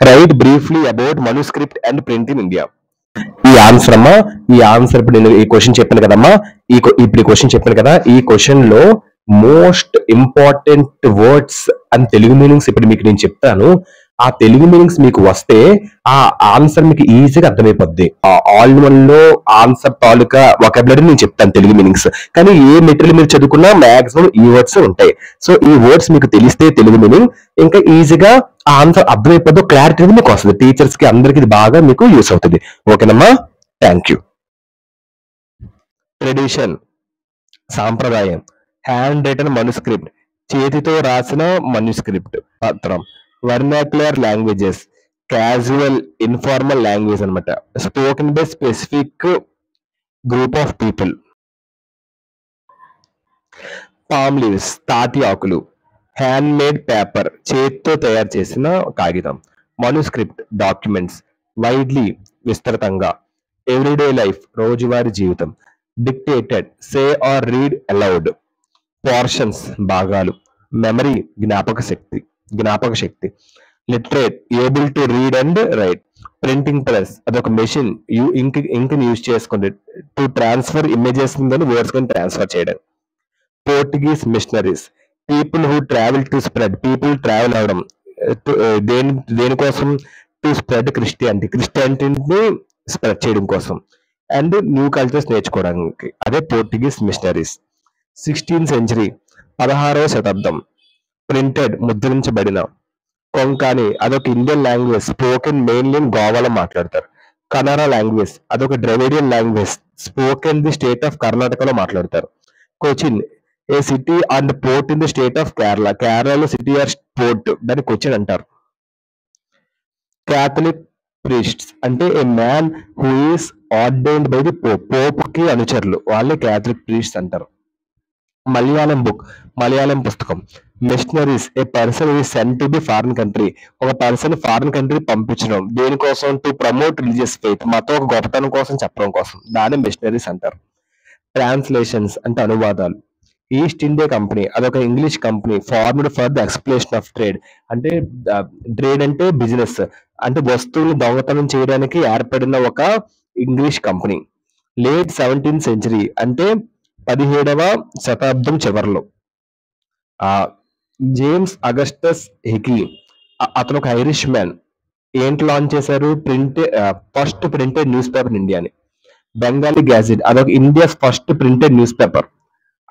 Right briefly about manuscript and print in India. ఈ answer అమ్మా, ఈ ఆన్సర్ ఇప్పుడు నేను ఈ క్వశ్చన్ చెప్పాను కదమ్మా, ఇప్పుడు ఈ క్వశ్చన్ చెప్పాను కదా, ఈ క్వశ్చన్ లో most important words and Telugu meanings ఇప్పుడు మీకు నేను చెప్తాను. ఆ తెలుగు మీనింగ్స్ మీకు వస్తే ఆ ఆన్సర్ మీకు ఈజీగా అర్థమైపోద్ది. ఆల్ వన్ లో ఆన్సర్ తాలూకా వొకాబులరీ నేను చెప్తాను తెలుగు మీనింగ్స్. కానీ ఏ మెటీరియల్ మీరు చదువుకున్నా మాక్సిమం ఈ వర్డ్స్ ఉంటాయి. సో ఈ వర్డ్స్ మీకు తెలిస్తే తెలుగు మీనింగ్ ఇంకా ఈజీగా ఆ ఆన్సర్ అర్థమైపోద్దు, క్లారిటీ అనేది మీకు వస్తుంది. టీచర్స్ కి అందరికి ఇది బాగా మీకు యూస్ అవుతుంది. ఓకేనమ్మా, థ్యాంక్ యూ. ట్రెడిషన్ సాంప్రదాయం, హ్యాండ్ రిటన్ మనుస్క్రిప్ట్ చేతితో రాసిన మనుస్క్రిప్ట్ పత్రం, vernacular languages casual informal language అన్నమాట, spoken by specific group of people, palm leaves తాటి ఆకులు, హ్యాండ్ మేడ్ పేపర్ చేతితో తయారు చేసిన కాగితం, మనుస్క్రిప్ట్ డాక్యుమెంట్స్ వైడ్లీ విస్తృతంగా, ఎవ్రీడే లైఫ్ రోజువారీ జీవితం, dictated say or read aloud, portions భాగాలు, మెమరీ జ్ఞాపక శక్తి, literate able to read and write, printing press అదొక మెషిన్ ఇంక్ యూజ్ చేసుకుంది టు ట్రాన్స్ఫర్ ఇమేజెస్ వర్డ్స్ ని ట్రాన్స్ఫర్ చేయడం, Portuguese missionaries people who travel to spread people travel అవడం దేనికోసం to spread క్రిస్టియానిటీని spread చేయడం కోసం అండ్ న్యూ కల్చర్స్ నేర్చుకోవడానికి, అదే పోర్టుగీస్ మిషనరీస్. 16th century 16వ శతాబ్దం, ప్రింటెడ్ ముద్రించబడిన, కొంకణి అదొక Indian language spoken mainly in గోవాలో మాట్లాడతారు, కన్నడ లాంగ్వేజ్ అదొక Dravidian language spoken the state of కర్ణాటకలో మాట్లాడతారు, Cochin a city and port in the state of కేరళలో సిటీ ఆర్ పోర్ట్ దాన్ని కొచ్చిన్ అంటారు, క్యాథలిక్ ప్రీస్ట్స్ అంటే a man who is ordained by the pope కి అనుచరులు వాళ్ళే క్యాథలిక్ ప్రీస్ట్స్ అంటారు, మలయాళం పుస్తకం, missionaries a person is sent to the foreign country ఒక పర్సన్ ఫారిన్ కంట్రీ పంపించడం దేనికోసం టు ప్రమోట్ రిలీజియస్ ఫెయిత్ మతం ఒక గొప్పతనం కోసం చెప్పడం కోసం దాన్ని మిషనరీస్ అంటారు, ట్రాన్స్లేషన్స్ అంటే అనువాదాలు, ఈస్ట్ ఇండియా కంపెనీ అదొక English company formed for the exploitation of trade అంటే ట్రేడ్ అంటే బిజినెస్ అంటే వస్తువులు దొంగతనం చేయడానికి ఏర్పడిన ఒక English company, late 17th century అంటే 17వ శతాబ్దం చివరిలో, జేమ్స్ అగస్టస్ హికీ అతను ఒక ఐరిష్ మ్యాన్ ఏంటి లాంచ్ చేశారు ఫస్ట్ ప్రింటెడ్ న్యూస్ పేపర్ ఇండియాని, బెంగాలీ గ్యాజెట్ అదొక India's first printed newspaper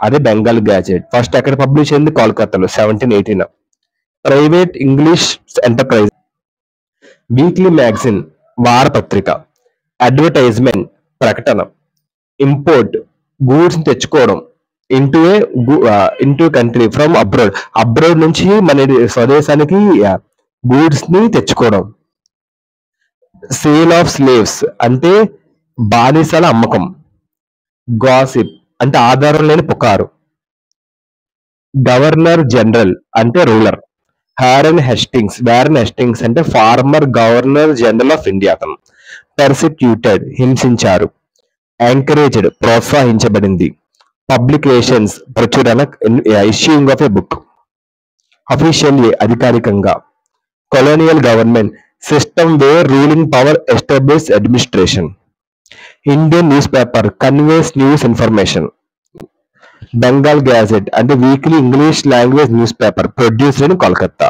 అదే బెంగాల్ గ్యాజెట్ ఫస్ట్ ఎక్కడ పబ్లిష్ అయింది కోల్కతాలో 1718, private English enterprise, weekly magazine వారపత్రిక, అడ్వర్టైజ్మెంట్ ప్రకటన, ఇంపోర్ట్ గూడ్స్ తెచ్చుకోవడం ఇంటూ కంట్రీ ఫ్రమ్ అబ్రాడ్ నుంచి మన స్వదేశానికి గూడ్స్ ని తెచ్చుకోవడం, సేల్ ఆఫ్ స్లేవ్స్ అంటే బానిసల అమ్మకం, గాసిప్ అంటే ఆధారం లేని పుకారు, గవర్నర్ జనరల్ అంటే రూలర్, వారెన్ హెస్టింగ్స్ అంటే former governor general of India, persecuted హింసించారు, ఎంకరేజ్డ్ ప్రోత్సహించబడింది, పబ్లికేషన్స్ ప్రచురణ issuing of a book, officially అధికారికంగా, colonial government system where ruling power establish administration, Indian newspaper conveys news information, Bengal gazette అంటే weekly English language newspaper produced in Kolkata.